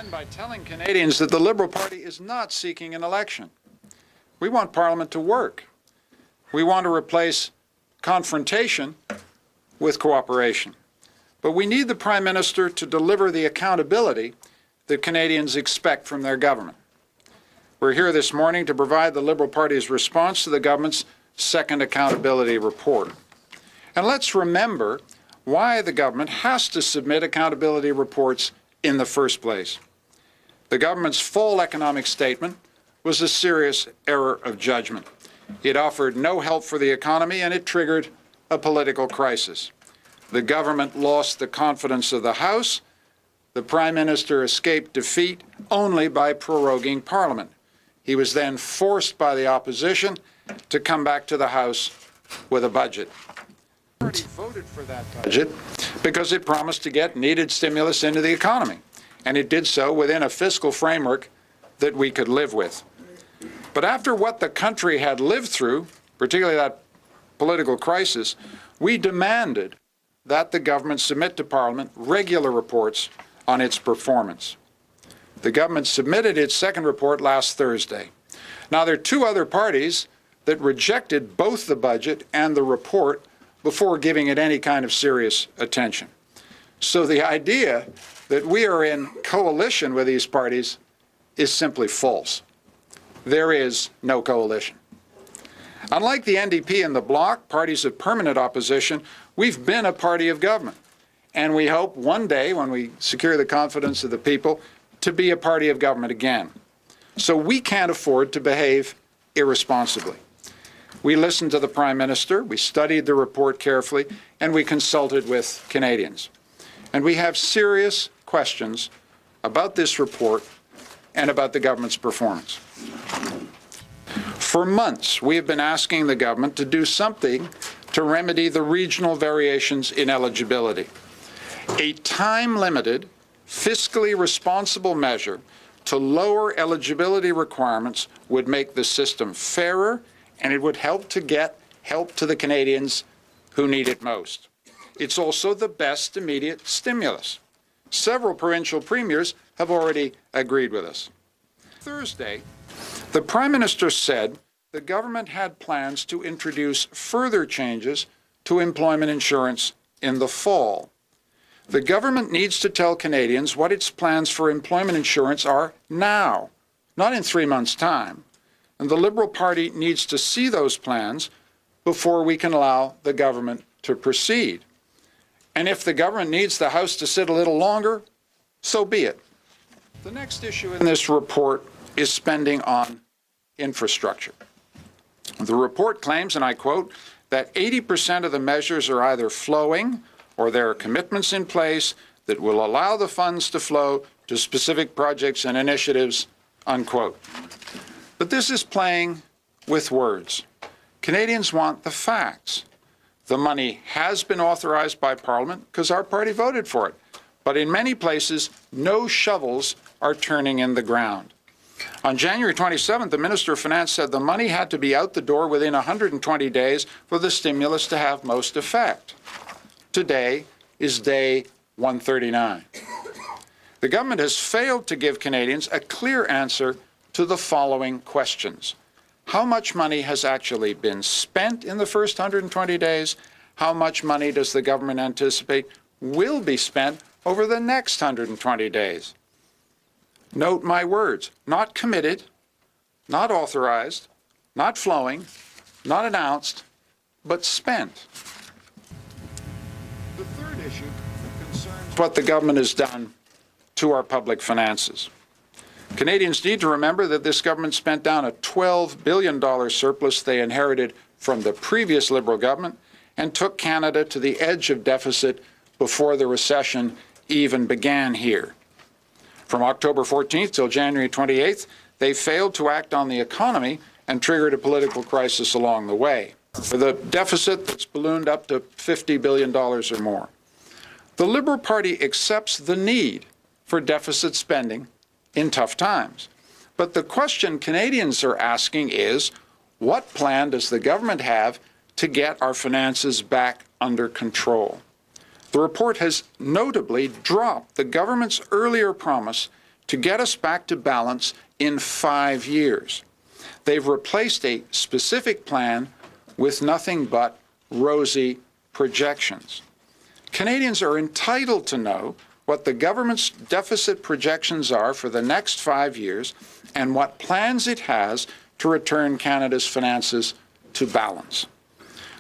begin by telling Canadians that the Liberal Party is not seeking an election. We want Parliament to work. We want to replace confrontation with cooperation. But we need the Prime Minister to deliver the accountability that Canadians expect from their government. We're here this morning to provide the Liberal Party's response to the government's second accountability report. And let's remember why the government has to submit accountability reports in the first place. The government's fall economic statement was a serious error of judgment. It offered no help for the economy, and it triggered a political crisis. The government lost the confidence of the House. The Prime Minister escaped defeat only by proroguing Parliament. He was then forced by the opposition to come back to the House with a budget. The party voted for that budget because it promised to get needed stimulus into the economy, and it did so within a fiscal framework that we could live with. But after what the country had lived through, particularly that political crisis, we demanded that the government submit to Parliament regular reports on its performance. The government submitted its second report last Thursday. Now, there are two other parties that rejected both the budget and the report before giving it any kind of serious attention. So the idea that we are in coalition with these parties is simply false. There is no coalition. Unlike the NDP and the Bloc, parties of permanent opposition, we've been a party of government. And we hope one day, when we secure the confidence of the people, to be a party of government again. So we can't afford to behave irresponsibly. We listened to the Prime Minister, we studied the report carefully, and we consulted with Canadians. And we have serious questions about this report and about the government's performance. For months, we have been asking the government to do something to remedy the regional variations in eligibility. A time-limited, fiscally responsible measure to lower eligibility requirements would make the system fairer, and it would help to get help to the Canadians who need it most. It's also the best immediate stimulus. Several provincial premiers have already agreed with us. Thursday, the Prime Minister said the government had plans to introduce further changes to employment insurance in the fall. The government needs to tell Canadians what its plans for employment insurance are now, not in 3 months' time. And the Liberal Party needs to see those plans before we can allow the government to proceed. And if the government needs the House to sit a little longer, so be it. The next issue in this report is spending on infrastructure. The report claims, and I quote, that 80% of the measures are either flowing or there are commitments in place that will allow the funds to flow to specific projects and initiatives, unquote. But this is playing with words. Canadians want the facts. The money has been authorized by Parliament because our party voted for it. But in many places, no shovels are turning in the ground. On January 27th, the Minister of Finance said the money had to be out the door within 120 days for the stimulus to have most effect. Today is day 139. The government has failed to give Canadians a clear answer to the following questions. How much money has actually been spent in the first 120 days? How much money does the government anticipate will be spent over the next 120 days? Note my words, not committed, not authorized, not flowing, not announced, but spent. The third issue concerns what the government has done to our public finances. Canadians need to remember that this government spent down a $12 billion surplus they inherited from the previous Liberal government and took Canada to the edge of deficit before the recession even began here. From October 14th till January 28th, they failed to act on the economy and triggered a political crisis along the way, with a deficit that's ballooned up to $50 billion or more. The Liberal Party accepts the need for deficit spending in tough times. But the question Canadians are asking is, what plan does the government have to get our finances back under control? The report has notably dropped the government's earlier promise to get us back to balance in 5 years. They've replaced a specific plan with nothing but rosy projections. Canadians are entitled to know what the government's deficit projections are for the next 5 years and what plans it has to return Canada's finances to balance.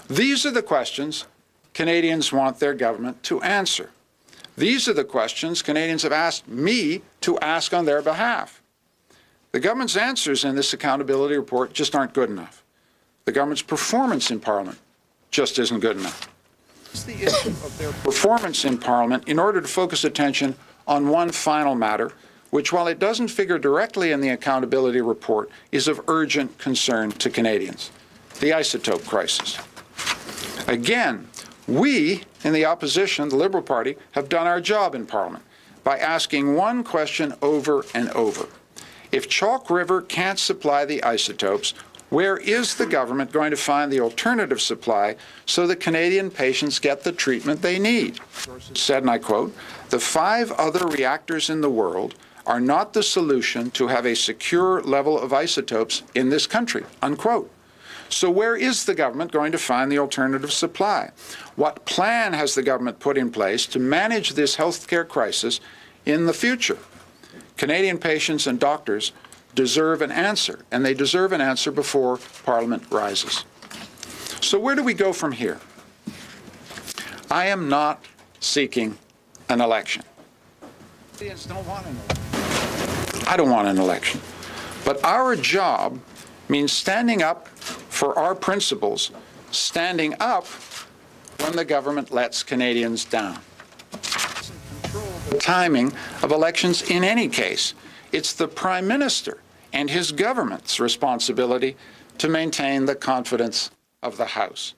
These are the questions Canadians want their government to answer. These are the questions Canadians have asked me to ask on their behalf. The government's answers in this accountability report just aren't good enough. The government's performance in Parliament just isn't good enough. It's the issue of their performance in Parliament in order to focus attention on one final matter, which, while it doesn't figure directly in the accountability report, is of urgent concern to Canadians: the isotope crisis. Again, we in the opposition, the Liberal Party, have done our job in Parliament by asking one question over and over. If Chalk River can't supply the isotopes, where is the government going to find the alternative supply so that Canadian patients get the treatment they need? Said, and I quote, "The 5 other reactors in the world are not the solution to have a secure level of isotopes in this country," unquote. So where is the government going to find the alternative supply? What plan has the government put in place to manage this healthcare crisis in the future? Canadian patients and doctors deserve an answer, and they deserve an answer before Parliament rises. So where do we go from here? I am not seeking an election. Canadians don't want an election. I don't want an election. But our job means standing up for our principles, standing up when the government lets Canadians down. The timing of elections in any case. It's the Prime Minister and his government's responsibility to maintain the confidence of the House.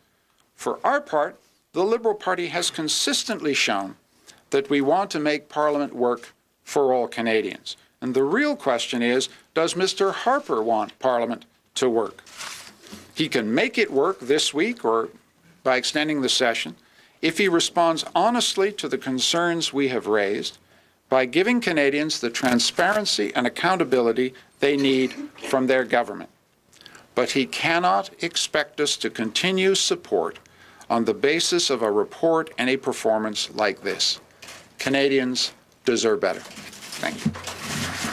For our part, the Liberal Party has consistently shown that we want to make Parliament work for all Canadians. And the real question is, does Mr. Harper want Parliament to work? He can make it work this week or by extending the session if he responds honestly to the concerns we have raised, by giving Canadians the transparency and accountability they need from their government. But he cannot expect us to continue support on the basis of a report and a performance like this. Canadians deserve better. Thank you.